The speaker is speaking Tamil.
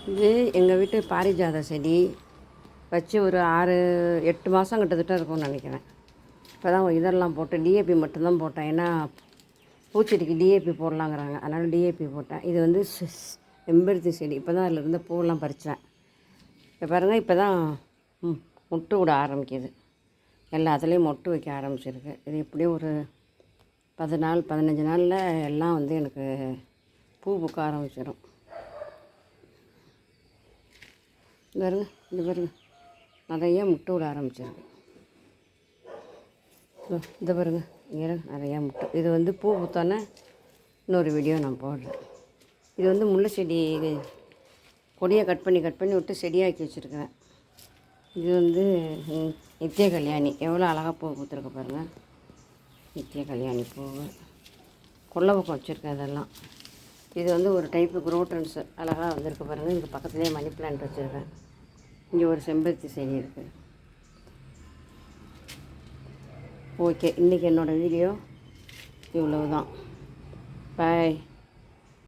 இது எங்கள் வீட்டு பாரிஜாத செடி வச்சு ஒரு 6-8 மாதம் கிட்டத்தட்ட இருக்கும்னு நினைக்கிறேன். இப்போ தான் இதெல்லாம் போட்டு டிஏபி மட்டும்தான் போட்டேன். ஏன்னா பூச்செடிக்கு டிஏபி போடலாங்கிறாங்க, அதனால் டிஏபி போட்டேன். இது வந்து செம்பருத்தி செடி. இப்போ தான் அதில் இருந்த பூவெல்லாம் பறித்தேன். இப்போ பாருங்கள், இப்போ தான் மொட்டு விட ஆரம்பிக்கிது. எல்லாத்துலேயும் மொட்டு வைக்க ஆரம்பிச்சிருக்கு. இது எப்படியும் ஒரு 15 நாளில் எல்லாம் வந்து எனக்கு பூ பூக்க ஆரம்பிச்சிடும். இது பாருங்க நிறையா முட்டை விட ஆரம்பிச்சிருக்கு. இந்த பாருங்க இங்கே நிறையா முட்டை. இது வந்து பூ பூத்தானே இன்னொரு வீடியோ நான் போடுறேன். இது வந்து முல்லை செடி கொடியை கட் பண்ணி விட்டு செடியாக்கி வச்சுருக்கிறேன். இது வந்து நித்திய கல்யாணி. எவ்வளோ அழகாக பூ பூத்துருக்கு பாருங்கள். நித்திய கல்யாணி பூ கொல்லை பக்கம் வச்சுருக்கேன். அதெல்லாம் இது வந்து ஒரு டைப்பு குரோட்டன்ஸு அழகாக வந்திருக்கு பாருங்கள். இதுக்கு பக்கத்துலேயே மணி பிளான்ட் வச்சுருக்கேன். இங்கே ஒரு செம்பருத்தி செடி இருக்குது. ஓகே, இன்றைக்கி என்னோடய வீடியோ இவ்வளவு தான். பாய்.